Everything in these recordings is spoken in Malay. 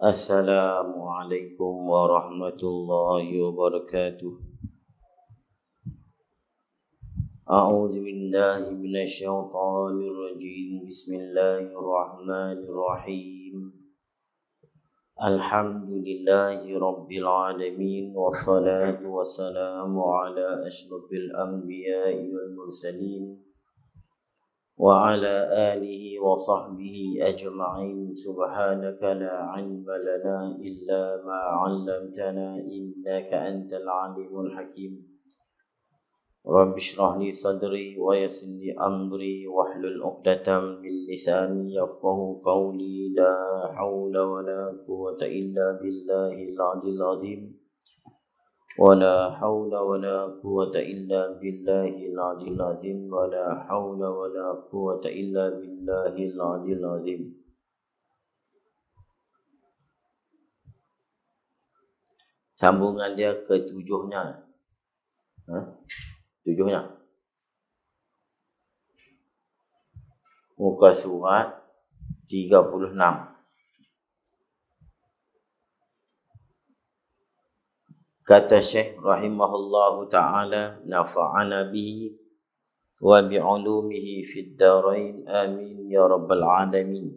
Assalamualaikum warahmatullahi wabarakatuh. A'udzu billahi minasyaitonir rajim. Bismillahirrahmanirrahim. Alhamdulillahi rabbil alamin wassalatu wassalamu ala asyrafil anbiya'i wal mursalin wa ala alihi wa sahbihi ajma'in. Subhanaka la ilma lana illa ma 'allamtana innaka antal alimul hakim. Rabbi shrah li sadri wa yassir li amri wahlul 'uqdatam min lisani yafqahu qawli. La haula wa la quwwata illa billahil 'aliyyil 'azim. ولا حول ولا قوة إلا بالله العلي العظيم. ولا حول ولا قوة إلا بالله العلي العظيم. Sambungan dia ketujuhnya. Tujuhnya. Muka surat 36. Kata Syekh rahimahullahu ta'ala, nafa'ana bihi wa bi'ulumihi fid darain amin ya rabbal alamin.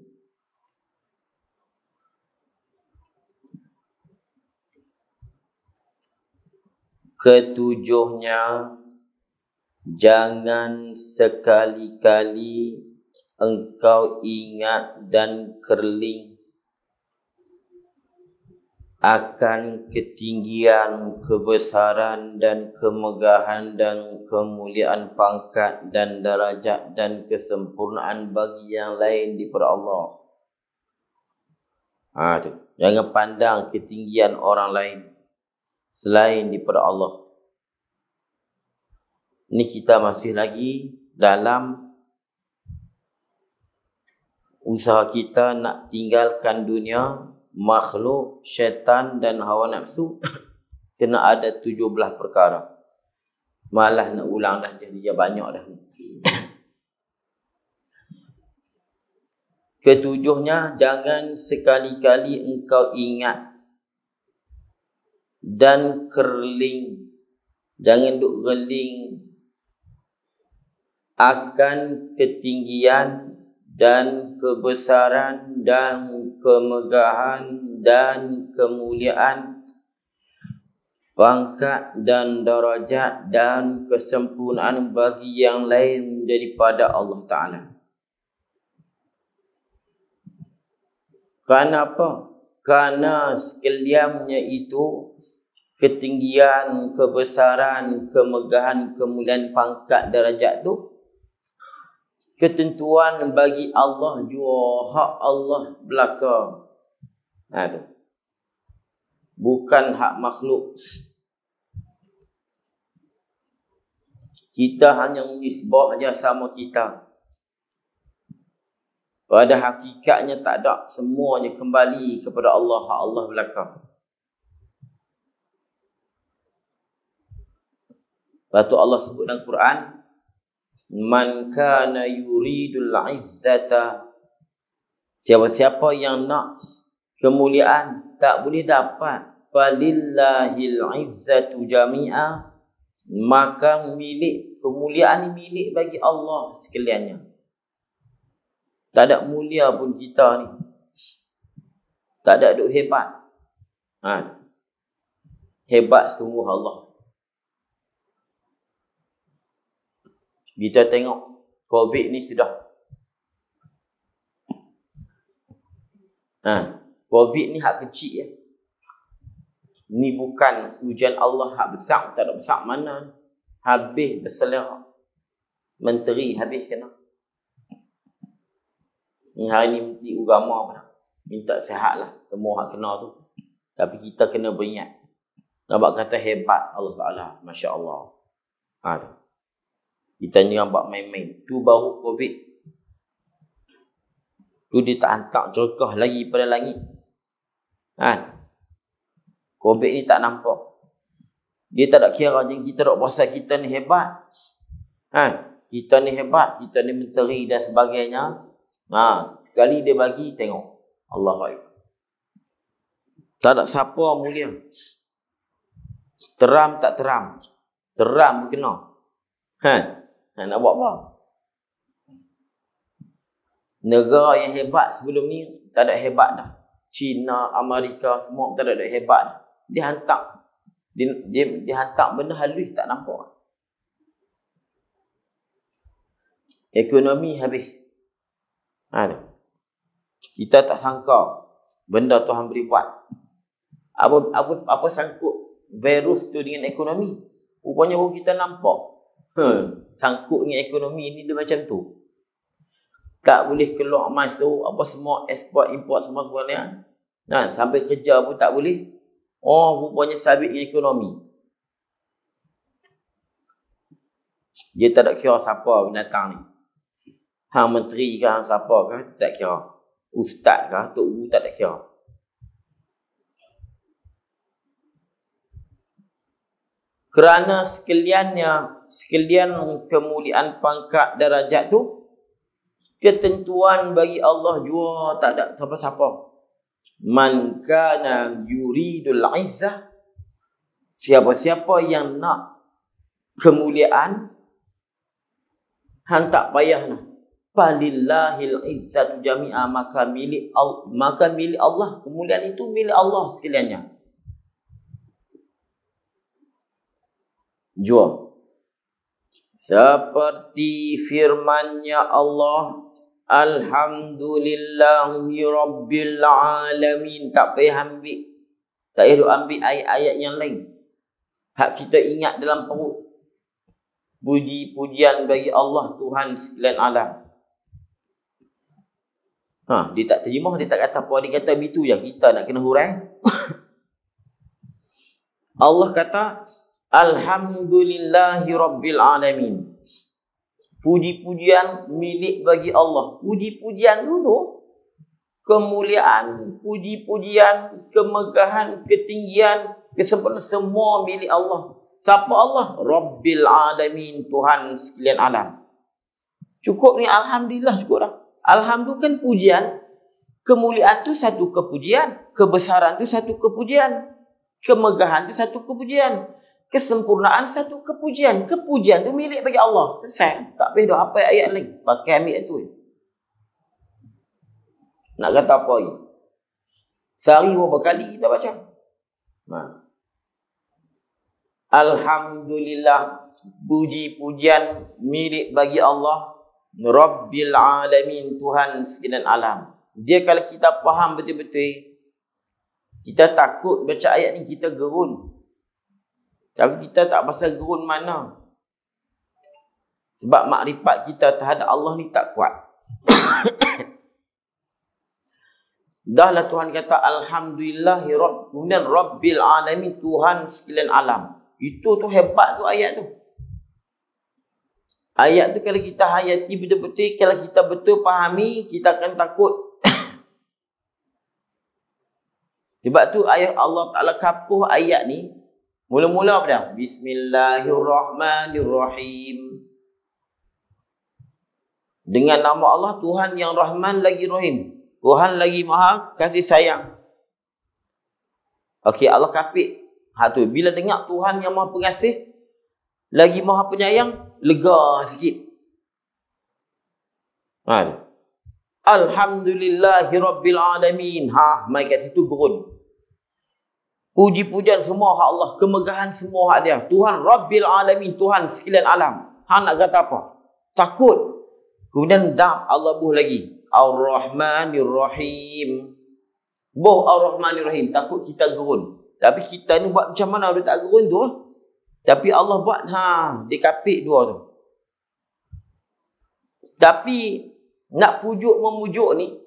Ketujuhnya, jangan sekali-kali engkau ingat dan kerling akan ketinggian, kebesaran dan kemegahan dan kemuliaan pangkat dan darajat dan kesempurnaan bagi yang lain daripada Allah. Jangan pandang ketinggian orang lain selain daripada Allah. Ini kita masih lagi dalam usaha kita nak tinggalkan dunia, makhluk, syaitan dan hawa nafsu. Kena ada 17 perkara. Malah nak ulang dah, jadi dia banyak dah. Ketujuhnya, jangan sekali-kali engkau ingat dan kerling, jangan duk geling akan ketinggian dan kebesaran dan kemegahan dan kemuliaan pangkat dan darajat dan kesempurnaan bagi yang lain daripada Allah Ta'ala. Kenapa? Karena sekaliannya itu ketinggian, kebesaran, kemegahan, kemuliaan pangkat darajat tu ketentuan bagi Allah jua, hak Allah belaka. Tu. Bukan hak makhluk. Kita hanya misbah je sama kita. Pada hakikatnya tak ada, semuanya kembali kepada Allah, hak Allah belaka. Lepas tu Allah sebut dalam Quran, man kana yuridul izzata, siapa-siapa yang nak kemuliaan tak boleh dapat. Falillahil izzatu jami'a, maka milik kemuliaan milik bagi Allah sekaliannya. Tak ada mulia pun kita ni, tak ada duk hebat. Hebat sungguh Allah. Kita tengok COVID ni sudah. COVID ni hak kecil ya. Ni bukan ujian Allah hak besar, tak ada besar mana. Habis berselera. Menteri habis kena. Ni hari ni Menteri Agama pun minta sihat lah semua hak kena tu. Tapi kita kena beringat. Nampak kata hebat Allah Ta'ala. Masya Allah. Kita ni nampak main-main. Tu baru COVID. Tu dia tak hantar cerkah lagi pada langit. COVID ni tak nampak. Dia tak ada kira je kita tak pasal kita ni hebat. Kita ni hebat, kita ni menteri dan sebagainya. Sekali dia bagi, tengok. Allah baik. Tak ada siapa mulia. Teram tak teram. Teram kena. Nak buat apa? Negara yang hebat sebelum ni tak ada hebat dah. China, Amerika semua tak ada hebat dah. Dia hantar benda halus tak nampak. Ekonomi habis. Kita tak sangka benda Tuhan beri buat. Apa sangkut virus tu dengan ekonomi? Rupanya baru kita nampak. Sangkut dengan ekonomi ni dia macam tu. Tak boleh keluar masuk apa semua, ekspor import semua ni. Sampai kerja pun tak boleh. Rupanya sabit dengan ekonomi. Dia tak ada kira siapa pendatang ni. Hang menteri ke, hang siapa ke, tak kira. Ustaz ke, tok guru tak ada kira. Kerana sekalian kemuliaan pangkat darajat tu, ketentuan bagi Allah jua tak ada siapa-siapa. Man kana yuridul izzah, siapa-siapa yang nak kemuliaan, hang tak payah nak. Falillahil izzatu jami'a, maka milik Allah. Kemuliaan itu milik Allah sekaliannya. Jua. Seperti firman-Nya Allah, Alhamdulillahi Rabbil Alamin. Tak payah ambil. Tak payah ambil ayat-ayat yang lain. Hak kita ingat dalam perut. Puji-pujian bagi Allah, Tuhan sekalian alam. Dia tak terjemah, dia tak kata apa. Dia kata begitu je. Kita nak kena huraikan. Allah kata, Alhamdulillahi Rabbil Alamin. Puji-pujian milik bagi Allah. Puji-pujian dulu. Kemuliaan, puji-pujian, kemegahan, ketinggian, kesempurnaan semua milik Allah. Siapa Allah? Rabbil Alamin, Tuhan sekalian alam. Cukup ni Alhamdulillah, cukup dah. Alhamdulillah kan pujian. Kemuliaan tu satu kepujian. Kebesaran tu satu kepujian. Kemegahan tu satu kepujian. Kesempurnaan satu kepujian. Kepujian tu milik bagi Allah. Selesai. Tak payah dah apa ayat lain. Pakai ambil tu. Nak kata apa lagi? Sehari berapa kali kita baca? Alhamdulillah. Puji-pujian milik bagi Allah. Rabbil Alamin, Tuhan sekalian alam. Dia kalau kita faham betul-betul, kita takut baca ayat ni, kita gerun. Tapi kita tak pasal gerun mana. Sebab makrifat kita terhadap Allah ni tak kuat. Dahlah Tuhan kata Alhamdulillahi kemudian Rabbil Alamin, Tuhan sekalian alam. Itu tu hebat tu ayat tu. Ayat tu kalau kita hayati betul-betul, kalau kita betul fahami, kita akan takut. Sebab tu ayat Allah Ta'ala kapuh ayat ni. Mula-mula apa dia? Bismillahirrahmanirrahim. Dengan nama Allah, Tuhan yang Rahman lagi Rahim. Tuhan lagi Maha kasih sayang. Okey, Allah kapit. Tu bila dengar Tuhan yang Maha pengasih lagi Maha penyayang, lega sikit. Alhamdulillahi Rabbil Alamin. Mai kat situ gerun. Puji-pujian semua hak Allah, kemegahan semua hak dia. Tuhan Rabbil Alamin, Tuhan sekalian alam. Nak kata apa? Takut. Kemudian Allah buh lagi. Ar-Rahmanir-Rahim. Buh Ar-Rahmanir-Rahim. Takut kita gerun. Tapi kita ni buat macam mana dia tak gerun tu? Tapi Allah buat dia kapit dua tu. Tapi nak pujuk memujuk ni,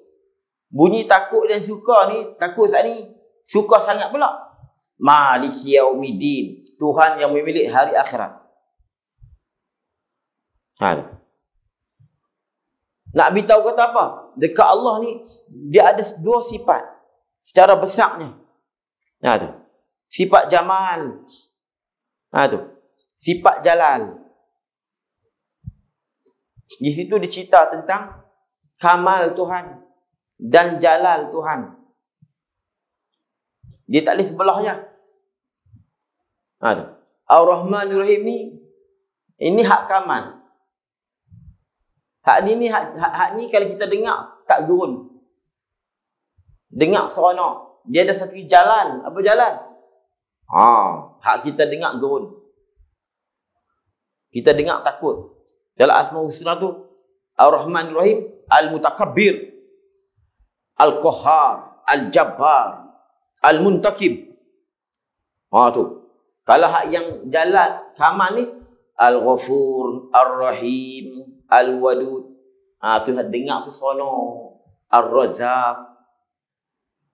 bunyi takut dan suka ni, takut saat ni, suka sangat pula. Maliki Yaumiddin, Tuhan yang memiliki hari akhirat. Nak beritahu kata apa? Dekat Allah ni, dia ada dua sifat secara besarnya. Tu. Sifat Jamal. Tu. Sifat Jalal. Di situ dicerita tentang Kamal Tuhan dan Jalal Tuhan. Dia tak boleh sebelah je. Ar-Rahmanir Rahim ni, ini hak kamal. Hak ni kalau kita dengar tak gerun. Dengar seronok. Dia ada satu jalan. Apa jalan? Hak kita dengar gerun. Kita dengar takut. Dalam Asmaul Husna tu, Ar-Rahmanir Rahim, Al-Mutakabbir, Al-Qahhar, Al-Jabbar, Al-Muntakib. Tu. Kalau hak yang jalan kamal ni, Al-Ghafur, Ar-Rahim, Al-Wadud. Tu dengar tu seronok. Ar-Razzaq.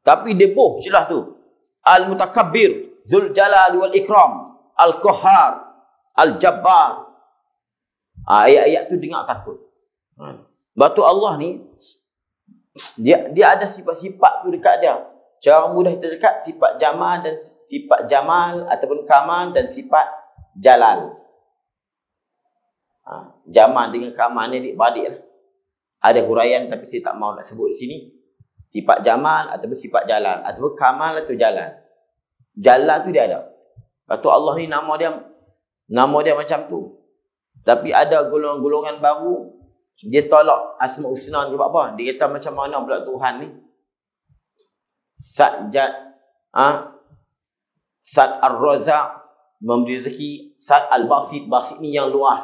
Tapi dia boh celah tu. Al-Mutakabbir, Zul Jalal wal Ikram, Al-Qahhar, Al-Jabbar. Ayat-ayat tu dengar takut. Sebab tu Allah ni, dia ada sifat-sifat tu dekat dia. Cara mudah kita cakap, sifat jamal dan sifat jamal ataupun kamal dan sifat jalal. Jamal dengan kamal ni adik-beradik lah. Ada huraian tapi saya tak mahu nak sebut di sini. Sifat jamal ataupun sifat jalal. Ataupun kamal atau jalan. Jalan tu dia ada. Lepas tu Allah ni nama dia macam tu. Tapi ada golongan-golongan baru. Dia tolak Asmaul Husna sebab apa? Dia kata macam mana pula Tuhan ni? Sat Ar-Razzaq memberi rezeki. Sat Al-Basit. Basit ni yang luas.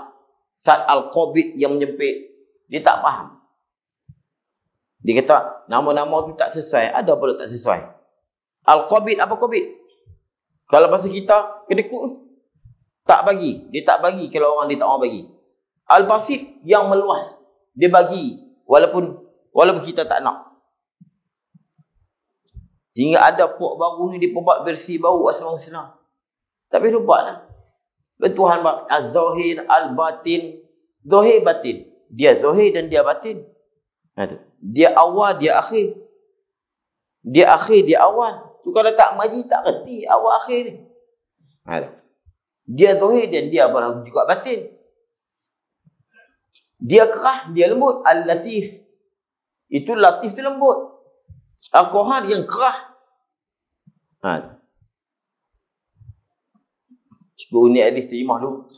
Sat Al-Qabid yang menyempit. Dia tak faham. Dia kata, nama-nama tu tak sesuai. Ada pula tak sesuai. Al-Qabid, apa Qabid? Kalau bahasa kita, kedekut. Tak bagi. Dia tak bagi kalau orang dia tak mau bagi. Al-Basit, yang meluas. Dia bagi. Walaupun kita tak nak. Sehingga ada pok baru ni, dia buat versi baru Asmaul Husna. Tapi dia buat lah. Tuhan buat Az-Zahir, Al-Batin. Zahir, batin. Dia Zahir dan dia batin. Dia awal, dia akhir. Dia akhir, dia awal. Tu kalau tak maji, tak reti awal akhir ni. Dia Zahir dan dia juga batin. Dia kerah, dia lembut. Al-Latif. Itu Latif tu lembut. Al-Qahhar yang kerah. Unit Aziz terima dulu.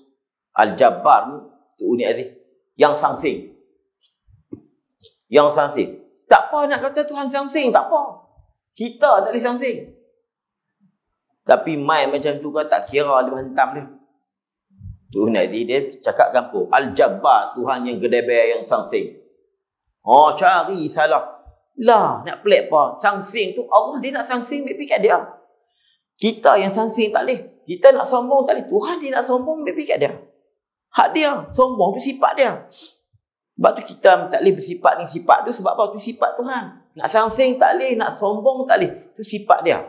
Al-Jabbar ni, tu unit Aziz. Yang sangsing. Yang sangsing. Tak apa nak kata Tuhan sangsing, tak apa. Kita tak boleh sangsing. Tapi mai macam tu kan tak kira dia hentam dia. Tu Nazi dia cakap kampung. Al-Jabbar, Tuhan yang gedebel yang sangsing. Cari salah. Lah, nak pelik apa? Sangsing tu Allah dia nak sangsing, baik kat dia. Kita yang sangsing tak boleh. Kita nak sombong tak boleh. Tuhan dia nak sombong, baik kat dia. Hak dia, sombong tu sifat dia. Sebab tu kita tak boleh bersifat dengan sifat tu. Sebab apa? Tu sifat Tuhan. Nak sangsing tak boleh, nak sombong tak boleh. Tu sifat dia.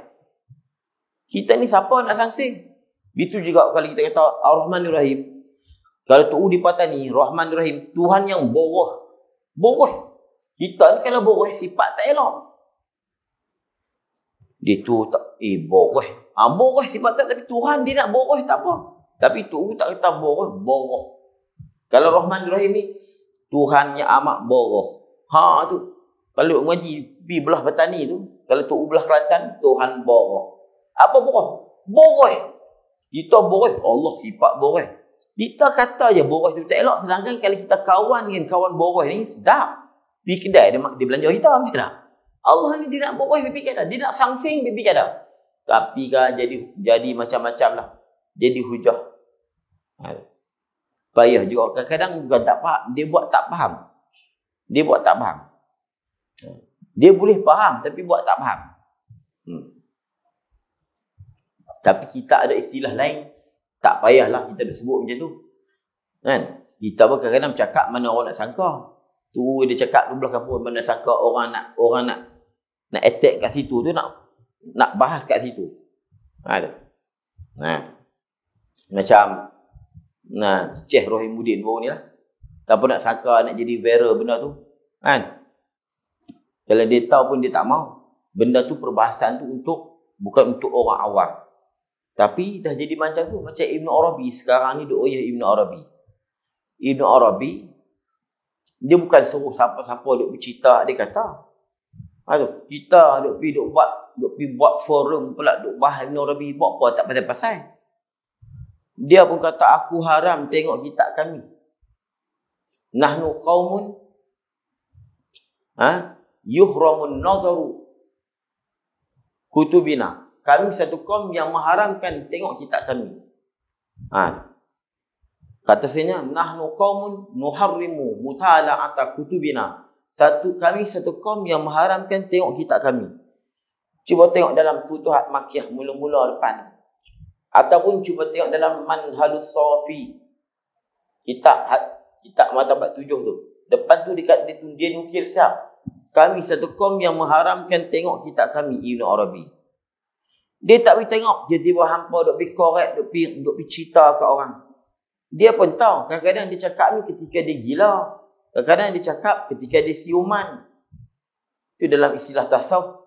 Kita ni siapa nak sangsing? Itu juga kalau kita kata Ar-Rahmanir Rahim. Kalau tu di patani, Rahmanir Rahim, Tuhan yang boroh. Boroh. Kita ni kalau boroh sifat tak elok. Dia tu tak, boroh. Boroh sifat tak, tapi Tuhan dia nak boroh tak apa. Tapi tu tak kata boroh, boroh. Kalau Rahmanir Rahim ni, Tuhan yang amat boroh. Tu. Kalau ngaji pergi belah petani tu, kalau tu belah Kelantan, Tuhan boroh. Apa boroh? Boroh. Kita boroh, Allah sifat boroh. Kita kata je boroh tu tak elok, sedangkan kalau kita kawan dengan kawan boroh ni, sedap. Pergi kedai, dia belanja kita, mesti tak? Allah ni dia nak boroh, pergi kedai. Dia nak sangsing, pergi kedai. Tapi kan jadi macam-macam lah. Jadi hujah. Payah juga. Kadang-kadang bukan tak faham. Dia buat tak faham. Dia buat tak faham. Dia boleh faham, tapi buat tak faham. Tapi kita ada istilah lain. Tak payahlah kita nak sebut macam tu. Kan? Kita pun kadang-kadang cakap mana orang nak sangka. Tu dia cakap tu belah kampung. Mana sangka orang nak attack kat situ tu. Nak bahas kat situ. Macam Syekh Rohimuddin baru ni lah. Tanpa nak sangka nak jadi viral benda tu. Kan? Kalau dia tahu pun dia tak mau. Benda tu perbahasan tu bukan untuk orang awam. Tapi dah jadi macam tu. Macam Ibn Arabi. Sekarang ni doa Ibn Arabi. Ibn Arabi, dia bukan suruh siapa-siapa duk bercerita. Dia kata, kita duk pergi duk buat duk pergi buat forum pula, duk bahas Ibn Arabi, buat apa tak pasal-pasal. Dia pun kata, aku haram tengok kitab kami. Nahnu qaumun yuhramun nazaru kutubina. Kami satu kaum yang mengharamkan tengok kitab kami. Kata sebenarnya, nahnu qaumun nuharrimu mutala'ata kutubina. Kami satu kaum yang mengharamkan tengok kitab kami. Cuba tengok dalam Futuhat Makkiyah mula-mula depan. Ataupun cuba tengok dalam Manhalus Safi. Kitab Martabat 7 tu. Depan tu dia nukil siap. Kami satu kaum yang mengharamkan tengok kitab kami, Ibn Arabi. Dia tak boleh tengok. Dia tiba hampa duk pergi korek, duk pergi cerita ke orang. Dia pun tahu. Kadang-kadang dia cakap ni ketika dia gila. Kadang-kadang dia cakap ketika dia siuman. Itu dalam istilah tasawuf.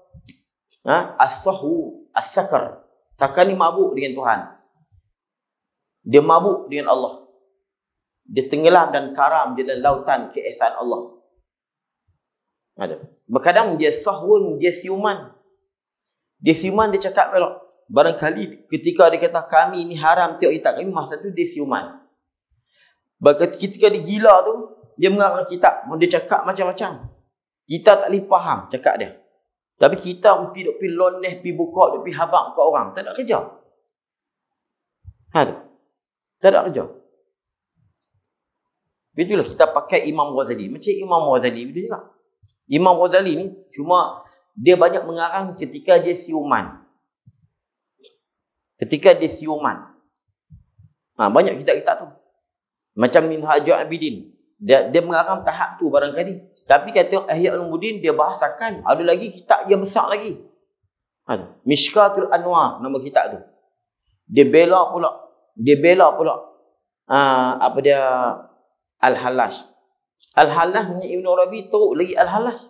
As-sahwu, as-sakar. Sakar ni mabuk dengan Tuhan. Dia mabuk dengan Allah. Dia tenggelam dan karam di dalam lautan keesaan Allah. Kadang dia sahwun, dia siuman. Dia siuman, dia cakap elok. Barangkali ketika dia kata kami ni haram tengok kitab kami, masa tu dia siuman. Ketika dia gila tu, dia mengarang kitab. Dia cakap macam-macam. Kita tak boleh faham cakap dia. Tapi kita pergi loneh, pergi buka, pergi habak ke orang. Tak ada kerja. Tak ada kerja. Itulah kita pakai Imam Ghazali. Macam Imam Ghazali betul juga. Imam Ghazali ni cuma dia banyak mengarang ketika dia siuman. Ketika dia siuman. Banyak kitab-kitab tu. Macam Minhajul Abidin. Dia mengarang tahap tu barangkali. Tapi kata Ihya Ulumuddin dia bahasakan. Ada lagi kitab yang besar lagi. Mishkatul Anwar nama kitab tu. Dia bela pula. Apa dia? Al-Halash. Al-Halash ni Ibn Arabi teruk lagi Al-Halash.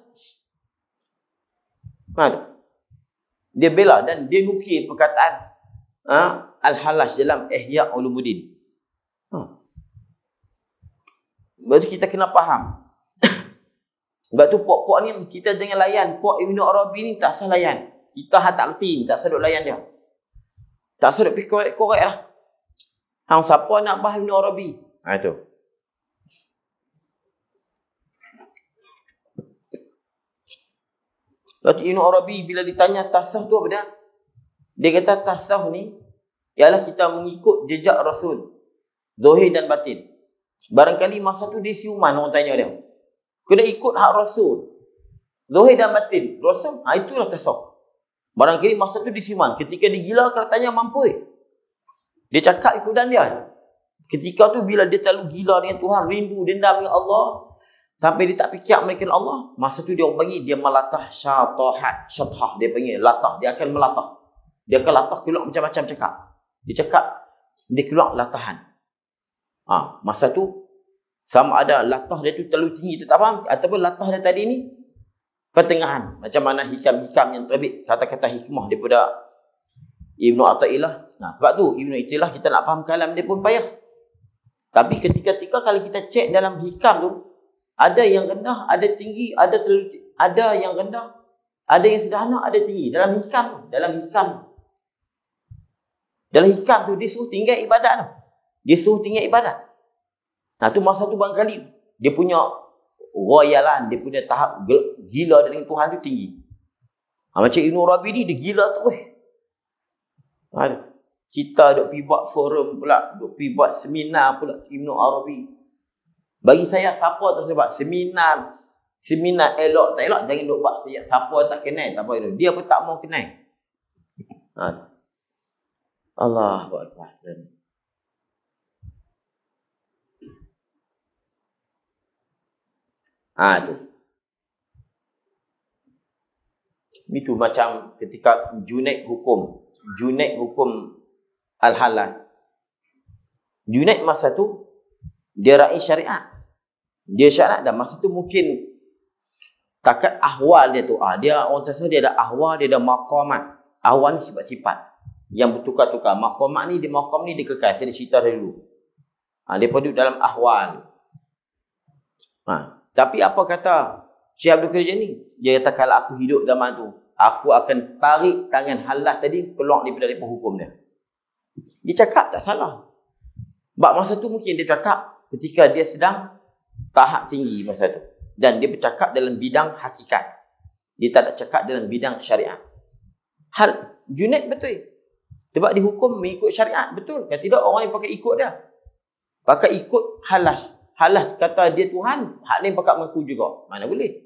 Dia bela dan dia nukil perkataan Al-Halash dalam Ihya Ulumuddin. Sebab tu kita kena faham. Sebab tu puak-puak ni kita jangan layan. Puak Ibn Arabi ni tak salah layan. Kita tak kerti, tak sedut layan dia. Tak sedut pergi korek-korek lah. Siapa nak bahas Ibn Arabi? Itu. Sebab tu Ibn Arabi bila ditanya tasawuf tu apa dia? Dia kata tasawuf ni ialah kita mengikut jejak Rasul. Zahir dan batin. Barangkali masa tu dia siuman orang tanya dia. Kena ikut hak Rasul. Zahir dan batin. Rasul, itulah tasawuf. Barangkali masa tu dia siuman. Ketika dia gila, kalau tanya mampu. Dia cakap ikutan dia. Ketika tu bila dia terlalu gila dengan Tuhan, rindu, dendam dengan Allah, sampai dia tak fikir mereka Allah, masa tu dia orang panggil, dia melatah syatahat. Syatah dia panggil, latah. Dia akan melatah. Dia akan latah keluar macam-macam cakap. Dia cakap, dia keluar latahan. Masa tu sama ada latah dia tu terlalu tinggi tu tak faham, ataupun latah dia tadi ni pertengahan. Macam mana hikam-hikam yang terbit kata-kata hikmah daripada Ibnu Athaillah. Sebab tu Ibnu Athaillah kita nak faham kalam dia pun payah. Tapi ketika-ketika kalau kita cek dalam hikam tu, ada yang rendah, ada tinggi, ada yang rendah, ada yang sederhana, ada tinggi dalam hikam tu. Dalam hikam tu dia suruh tinggal ibadat tu. Dia suruh tinggal ibadat. Tu masa tu barangkali dia punya royalan, dia punya tahap gila dengan Tuhan tu tinggi. Macam Ibn Arabi ni dia gila tu. Kita duk pergi buat forum pula, duk pergi buat seminar pula Ibn Arabi. Bagi saya siapa tak sebab seminar elok tak elok jangan duk buat siapa tak kenal tak apa itu. Dia pun tak mau kenal. Allahu Akbar. Tu. Itu macam ketika Junaid hukum Al-Halal. Junaid masa tu dia raih syariat. Dia syariat dan masa tu mungkin takat ahwal dia tu. Dia orang tasawuf dia ada ahwal, dia ada maqamat. Ahwal ni sifat-sifat yang bertukar-tukar. Maqamat ni maqam ni dia kekal. Saya dah cerita dulu. Dia pun duduk dalam ahwal. Tapi apa kata Syekh Abdul Qadir ni? Dia kata kalau aku hidup zaman tu, aku akan tarik tangan halas tadi keluar daripada hukum dia. Dia cakap tak salah. Sebab masa tu mungkin dia cakap ketika dia sedang tahap tinggi masa tu. Dan dia bercakap dalam bidang hakikat. Dia tak nak cakap dalam bidang syariat. Hal Junaid betul. Sebab dihukum mengikut syariat. Betul. Kan tidak orang ni pakai ikut dia. Pakai ikut halas. Halas kata dia Tuhan. Hak ni pakai mengaku juga. Mana boleh.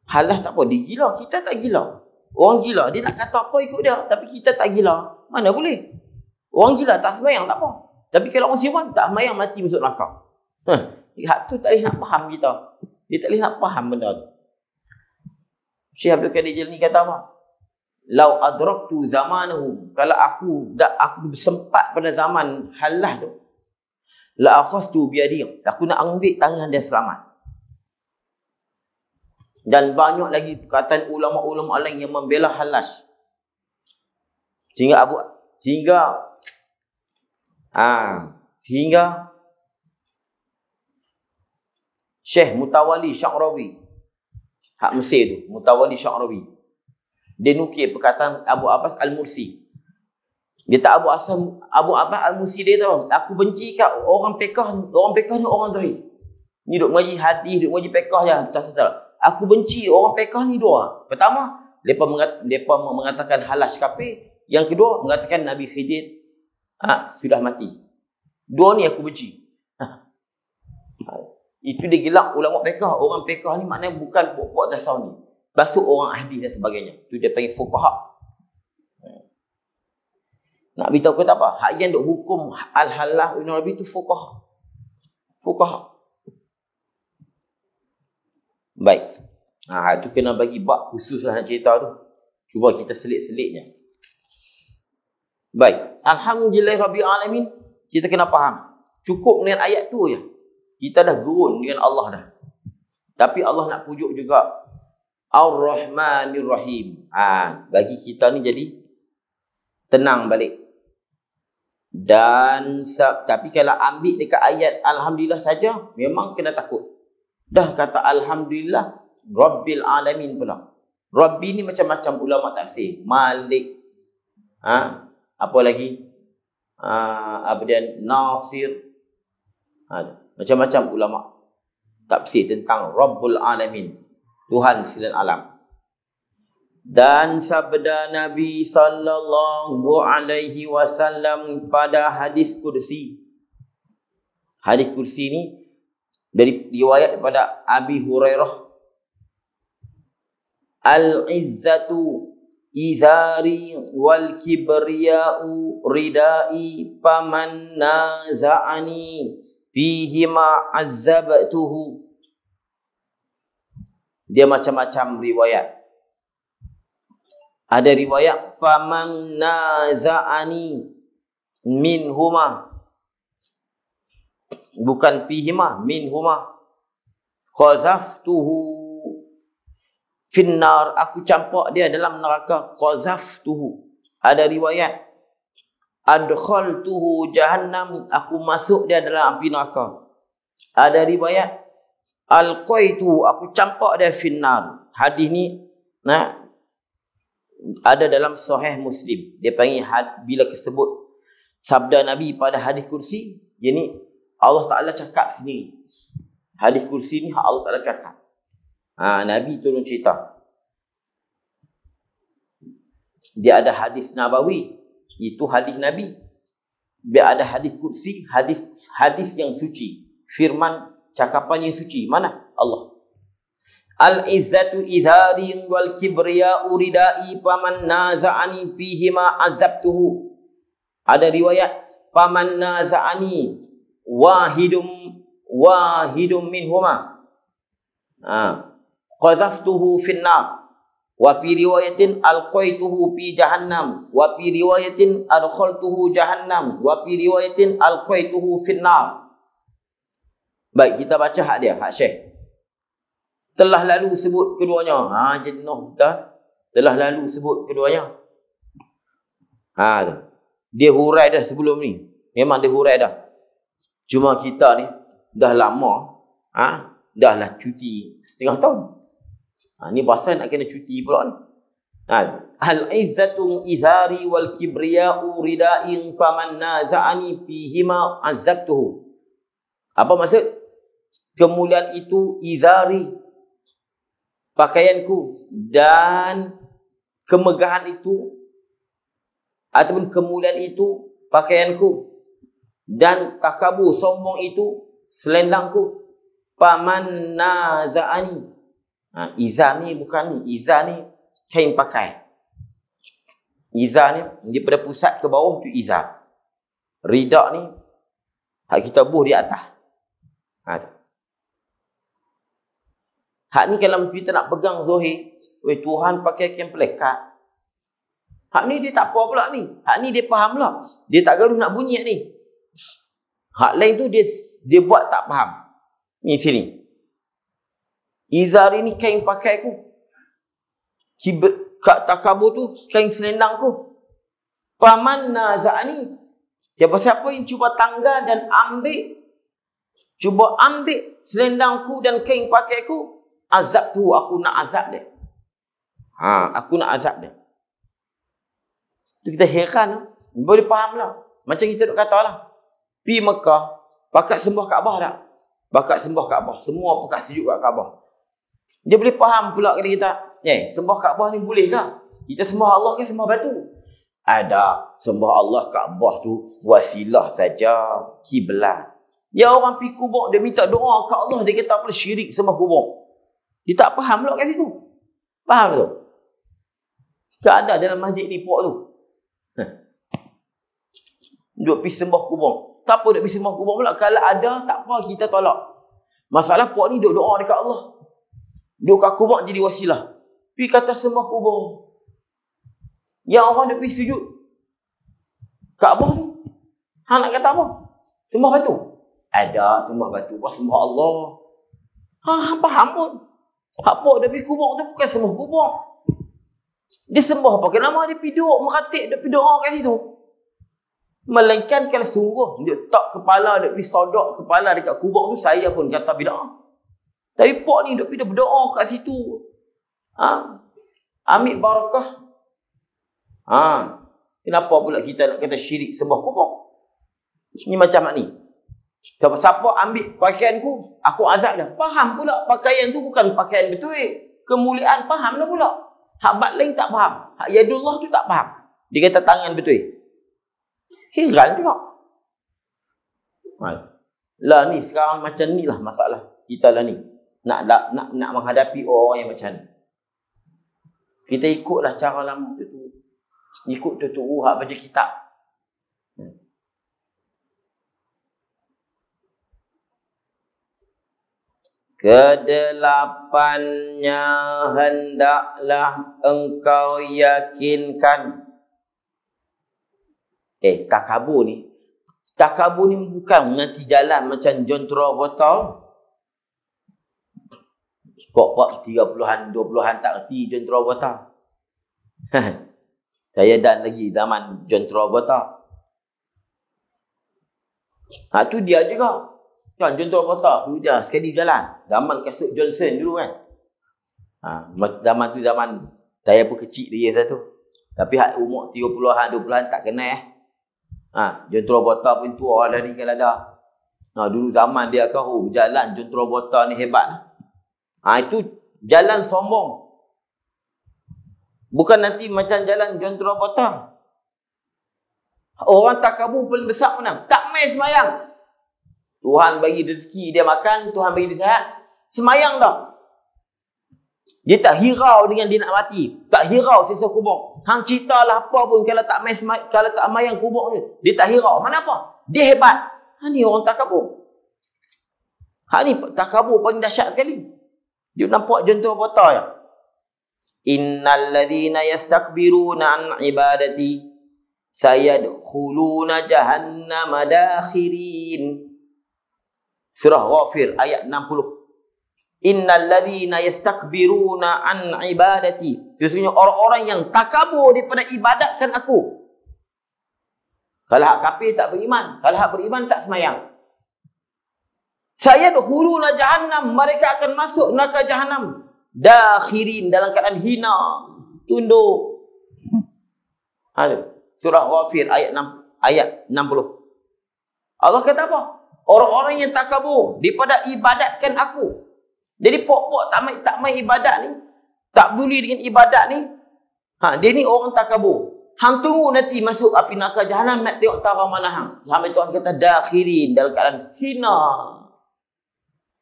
Halas tak apa. Dia gila. Kita tak gila. Orang gila. Dia nak kata apa ikut dia. Tapi kita tak gila. Mana boleh. Orang gila tak sembahyang tak apa. Tapi kalau orang siwan tak sembahyang mati masuk neraka. Hak tu tak boleh nak faham kita. Dia tak boleh nak faham benda tu. Syekh Abdul Qadir Jilani kata apa? Lau adraktu zamanahu, kalau aku sempat pada zaman halah tu, la akhastu biyadi, aku nak ambil tangan dia selamat. Dan banyak lagi perkataan ulama-ulama lain yang membela halas. Sehingga Syekh Mutawalli Sya'rawi, hak Mesir tu, Mutawalli Sya'rawi, dia nukil perkataan Abu Abbas Al-Mursi. Dia tak Abu Abbas Al-Mursi dia tahu. Aku benci kat orang pekah ni. Orang pekah ni orang zahir. Ni duk mengaji hadis, duk mengaji pekah je. Tak. Aku benci orang pekah ni dua. Pertama, mereka mengatakan halas kafir. Yang kedua, mengatakan Nabi Khidir sudah mati. Dua ni aku benci. Itu dia gelak ulama pekah. Orang pekah ni maknanya bukan pokok dasar ni. Basuh orang ahli dan sebagainya. Itu dia panggil fuqaha. Nak beritahu kata apa? Hak yang duk hukum al-halah Ibn Arabi itu fuqaha. Fuqaha. Baik. Itu kena bagi bab khusus lah nak cerita tu. Cuba kita selit-selitnya. Baik. Alhamdulillah Rabbil Alamin. Kita kena faham. Cukup dengan ayat tu je. Kita dah gurun dengan Allah dah. Tapi Allah nak pujuk juga. Ar-Rahmanir Rahim. Bagi kita ni jadi tenang balik. Dan tapi kalau ambil dekat ayat Alhamdulillah saja, memang kena takut. Dah kata Alhamdulillah Rabbil Alamin pula. Rabbi ni macam-macam ulama tafsir. Malik. Apa lagi? Abdan Nasir. Macam-macam ulama tafsir tentang Rabbul Alamin. Tuhan sekalian alam. Dan sabda Nabi sallallahu alaihi wasallam pada hadis kursi. Hadis kursi ni dari riwayat daripada Abi Hurairah. Al-izzatu izari wal kibriya'u ridai faman naza'ani fihi ma azzabtuhu. Dia macam-macam riwayat. Ada riwayat faman naza'ani minhuma, bukan fihima, minhuma qazaftuhu finnar, aku campak dia dalam neraka. Qazaftuhu. Ada riwayat adkhaltuhu jahannam, aku masuk dia dalam api neraka. Ada riwayat alqaitu, aku campak dia finnar. Hadis ni ada dalam Sahih Muslim. Dia panggil bila kesebut sabda Nabi pada hadis kursi, ini Allah Ta'ala cakap sendiri. Hadis kursi ni Allah Ta'ala cakap. Nabi turun cerita. Dia ada hadis Nabawi, itu hadis Nabi. Dia ada hadis kursi, hadis yang suci. Firman, cakapan yang suci. Mana? Allah. Al-izzatu izari wal kibriya'u ridai faman naza'ani fihi ma azabtuhu. Ada riwayat faman naza'ani wahidum minhuma qazaftuhu finnar. Wa fi riwayatin alqaituhu fi jahannam. Wa fi riwayatin adkhaltuhu jahannam. Wa fi riwayatin alqaituhu finnar. Baik, kita baca hak dia, hak Syekh. Telah lalu sebut keduanya. Jenuh kita. Telah lalu sebut keduanya. Dia hurai dah sebelum ni. Memang dia hurai dah. Cuma kita ni dah lama. Dah lah cuti setengah tahun. Ni bahasa nak kena cuti pula ni. Al-izzatu izari wal kibriya'u rida'in faman naza'ani fihima azabtuhu. Apa maksud? Kemuliaan itu izari, pakaianku, dan kemegahan itu ataupun kemuliaan itu pakaianku, dan takabur, sombong itu selendangku. Paman naza'ani. Izar ni bukan ni. Izar ni kain pakai. Izar ni daripada pusat ke bawah tu izar. Ridak ni hak kita buh di atas. Hak ni kalau kita nak pegang zahir, Tuhan pakai kain pelekat. Hak ni dia tak apa pula ni. Hak ni dia faham pula. Dia tak gaduh nak bunyi ni. Hak lain tu dia buat tak faham. Ni sini. Izar ni kain pakai ku. Kat takabur tu kain selendang ku. Paman naza'ani. Siapa-siapa yang cuba tanggal dan cuba ambil selendangku dan kain pakai ku, azab tu, aku nak azab dia. Aku nak azab dia. Tu kita heran. Boleh faham lah. Macam kita duk kata lah. Pi Mekah, pakat sembah Kaabah tak? Pakat sembah Kaabah. Semua pakat sujud kat Kaabah. Dia boleh faham pula kata kita, sembah Kaabah ni boleh ke? Kita sembah Allah ke sembah batu? Ada. Sembah Allah Kaabah tu wasilah saja, kiblat. Ya, orang pergi kubur, dia minta doa ke Allah, dia kata apa? Syirik sembah kubur. Dia tak faham pula kat situ. Faham tu? Tak ada dalam masjid ni puak tu. Duk pergi sembah kubur. Tak apa duk pergi sembah kubur pula. Kalau ada, tak apa, kita tolak. Masalah puak ni duk doa dekat Allah. Duk kat kubur jadi wasilah. Pergi kata sembah kubur. Yang orang duk pergi sujud Kaabah tu, nak kata apa? Sembah batu. Ada sembah batu, sembah Allah. Faham pun. Hak pok dia pergi kubur tu bukan sembah kubur. Dia sembah apa? Kenapa dia pergi duduk meratik, dia pergi doa kat situ? Melainkan kalau sungguh dia tak kepala, dia pergi sodok kepala dekat kubur tu, saya pun kata bid'ah. Tapi pok ni dia pergi berdoa kat situ. Ambil barakah. Kenapa pula kita nak kata syirik sembah kubur? Ni macam ni. Kalau siapa ambil pakaianku, aku azab dia. Faham pula pakaian tu bukan pakaian betul. Kemuliaan faham lah pula. Hak bat lain tak faham. Hak yadullah tu tak faham. Dia kata tangan betul. Heran juga. Lah ni sekarang macam ni lah masalah kita lah ni. Nak menghadapi orang yang macam ni. Kita ikutlah cara lama tu. Ikut tu hak baca kitab. Kedelapannya hendaklah engkau yakinkan. Takabur ni. Takabur ni bukan nanti jalan macam John Travolta. Pok 30-an, 20-an tak erti John Travolta. Saya dan lagi zaman John Travolta. Tu dia juga. John Travolta sudah sekali jalan. Zaman kasut Johnson dulu kan. Zaman tu zaman saya pun kecil dia satu. Tapi hak umur 30-an, 20-an tak kenal John Travolta pun tua dah ni kalau ada. Dulu zaman dia kau berjalan John Travolta ni hebat. Itu jalan sombong. Bukan nanti macam jalan John Travolta. Orang takabur paling besar mana? Tak main semayang. Tuhan bagi rezeki dia makan, Tuhan bagi dia sihat. Semayang dah. Dia tak hirau dengan dia nak mati. Tak hirau sisa kubur. Hang ceritalah apa pun kalau tak mayang kubur ni. Dia tak hirau. Mana apa? Dia hebat. Ni orang takabur. Ni takabur paling dahsyat sekali. Dia nampak John Travolta ya. Innal ladzina yastakbiruna an ibadati sayadkhuluna jahannama dakhirin. Surah Ghafir ayat 60. Innal ladzina yastakbiruna an ibadati. Sesungguhnya orang-orang yang takabur daripada ibadatkan aku. Kalau hak kafir tak beriman, kalau hak beriman tak semayang. Sayadkhuluna jahannam, mereka akan masuk neraka jahannam dakhirin, dalam keadaan hina, tunduk. Surah Ghafir ayat 60. Allah kata apa? Orang-orang yang takabur daripada ibadatkan aku. Jadi pok-pok tak main ibadat ni, tak peduli dengan ibadat ni, dia ni orang takabur. Hang tunggu nanti masuk api neraka jahanam, nak tengok tara mana hang. Sampai Tuhan kata dakhirin, dalam keadaan hina,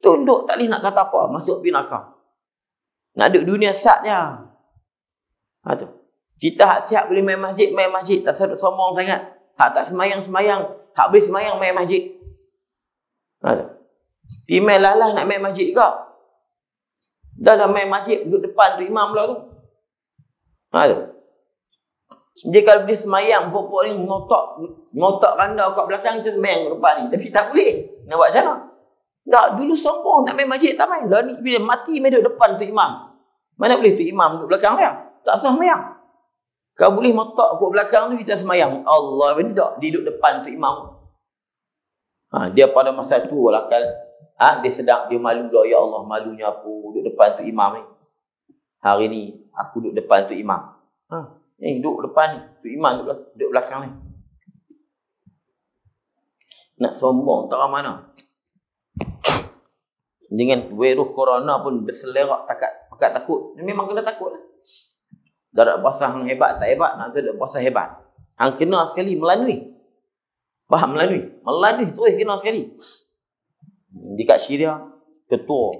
tunduk, tak boleh nak kata apa, masuk api neraka. Nak duduk dunia sat je. Tu. Kita hak siap boleh main masjid, tak sedut sombong sangat. Hak tak semayang, hak boleh semayang main masjid. Tu. Pimai lalah nak main masjid juga. Dah main masjid, duduk depan tu imam pula tu. Tu. Dia kalau dia semayang, pokok ni ngotak randa kat belakang, kita semayang kat depan ni. Tapi tak boleh. Nak buat macam mana? Tak, dulu sombong nak main masjid, tak main. Lah ni bila mati main duduk depan tu imam. Mana boleh tu imam duduk belakang dia? Tak sah semayang. Kau boleh motak kat belakang tu, kita semayang. Allah ni tak, dia duduk depan tu imam. Dia pada masa tu lah kan. Dia sedang, dia malu lah. Ya Allah, malunya aku duduk depan tu imam ni. Hari ni, aku duduk depan tu imam. Duduk depan ni. Tu imam duduk belakang ni. Nak sombong, tak mana. Dengan virus corona pun berselerak pakat takut. Memang kena takut lah. Dah ada puasa hang hebat, tak hebat. Nak ada puasa hebat. Hang kena sekali melalui. Faham melalui? Melalui terus kena sekali. Dekat Syria, ketua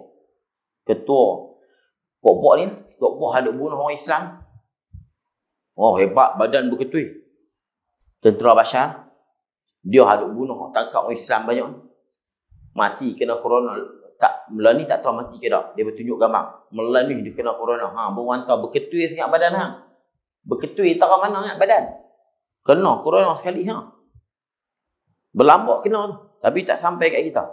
pok-pok ni, pok-pok ada bunuh orang Islam. Oh, hebat, badan berketui. Tentera Bashar. Dia hadut bunuh, tangkap orang Islam banyak. Mati kena corona. Tak, melani tak tahu mati ke tak. Dia bertunjuk gambar. Melani dia kena corona. Berwantar, berketui sangat badan hang. Berketui tak mana sangat badan. Kena corona sekali Berlambak kena. Tapi tak sampai kat kita.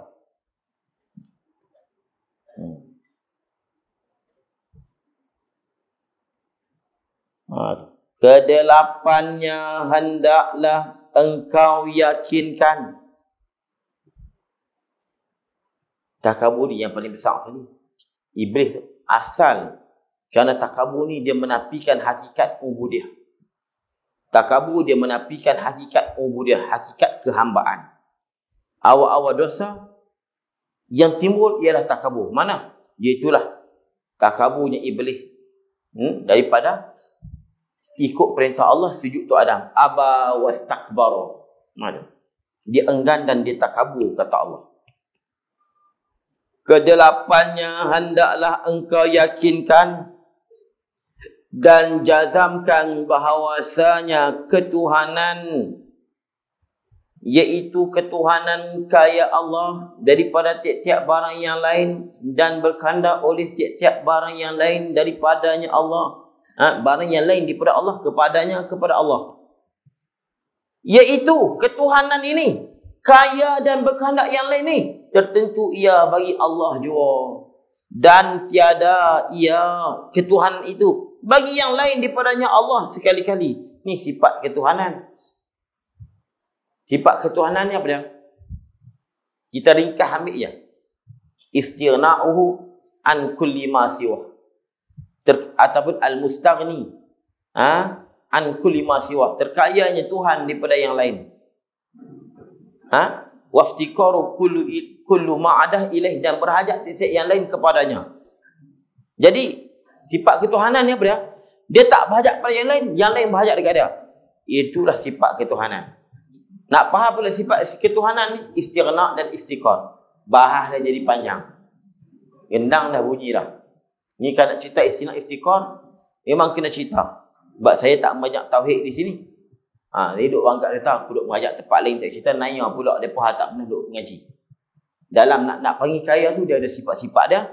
Kedelapannya hendaklah engkau yakinkan. Takabur yang paling besar sekali. Iblis tu asal kerana takabur ni dia menafikan hakikat ubudiyah. Takabur dia menafikan hakikat ubudiyah, hakikat kehambaan. Awal-awal dosa yang timbul ialah takabur. Mana? Iaitulah takaburnya iblis. Daripada ikut perintah Allah, sujud tu Adam. Aba wastakbara. Dia enggan dan dia takabur, kata Allah. Kedelapannya hendaklah engkau yakinkan dan jazamkan bahawasanya ketuhanan, iaitu ketuhanan kaya Allah daripada tiap-tiap barang yang lain dan berkehendak oleh tiap-tiap barang yang lain daripadanya Allah. Barang yang lain daripada Allah kepadanya, kepada Allah. Iaitu ketuhanan ini kaya dan berkehendak yang lain ni tertentu ia bagi Allah jua. Dan tiada ia ketuhanan itu bagi yang lain daripadanya Allah sekali-kali. Ni sifat ketuhanan. Sifat ketuhanan ni apa dia? Kita ringkas ambil je. Istighna'uhu an kulli ma siwa. Ataupun al-mustaghni. An kulli ma siwa. Terkayanya Tuhan daripada yang lain. Waftikaru kullu ma'adah ilaih, dan berhajat titik yang lain kepadanya. Jadi sifat ketuhanan ni apa dia? Dia tak berhajat pada yang lain berhajat dekat dia. Itulah sifat ketuhanan. Nak faham pula sifat ketuhanan ni, istighna dan istiqar. Bahas dah jadi panjang. Gendang dah bunyi dah. Ni kan nak cerita istighna istiqar, memang kena cerita. Sebab saya tak banyak tauhid di sini. Dia duduk bangkat dia tahu, aku duduk mengajak tempat lain tak cerita, nanya pula mereka tak pernah duduk mengaji. Dalam nak panggil kaya tu dia ada sifat-sifat dia,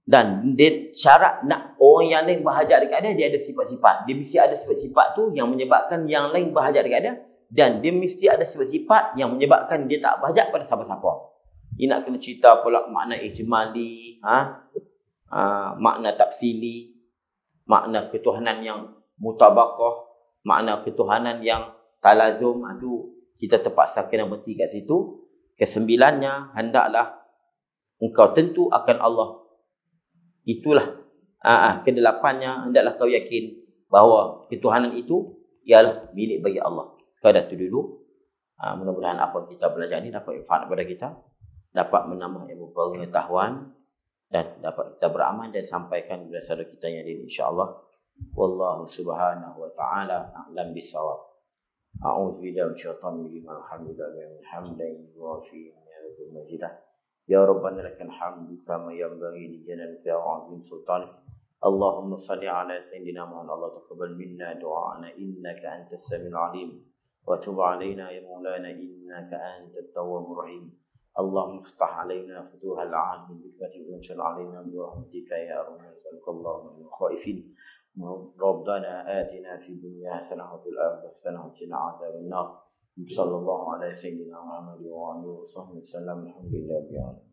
dan dia syarat nak orang yang lain berhajat dekat dia, dia ada sifat-sifat. Dia mesti ada sifat-sifat tu yang menyebabkan yang lain berhajat dekat dia, dan dia mesti ada sifat-sifat yang menyebabkan dia tak berhajat pada siapa-siapa. Dia nak kena cerita pula makna ijmali, makna tafsili, makna ketuhanan yang mutabaqah, makna ketuhanan yang talazum. Itu kita terpaksa kena berhenti kat situ. Kesembilannya, hendaklah engkau tentu akan Allah. Itulah Kedelapannya, hendaklah kau yakin bahawa ketuhanan itu ialah milik bagi Allah. Sekadar itu dulu. Mudah-mudahan apa kita belajar ini dapat manfaat kepada kita, dapat menambah ilmu pengetahuan, dan dapat kita beramal dan sampaikan kepada saudara kita yang lain, insya-Allah. Wallahu subhanahu wa ta'ala a'lam bisawab. A'udzu billahi minasyaitonir rajim. Alhamdulillahi hamdan yuwafi ni'matul majidah. Ya Rabbana lakal hamdu kama yanbaghi li jalali wa 'azimi sultanik. Allahumma salli ala sayyidina Muhammad. Allah taqabbal minna du'ana innaka antas samiul 'alim wa tub 'alaina ya maulana innaka antat tawwabur rahim. اللهم افتح علينا فتوح العالم بحكمتك وانشر علينا برحمتك يا ارحم الراحمين. اللهم من الخائفين ربنا آتنا في الدنيا حسنة وفي الآخرة حسنة وقنا عذاب النار. صلى الله على سيدنا محمد وعلى آله وصحبه وسلم. الحمد لله رب العالمين.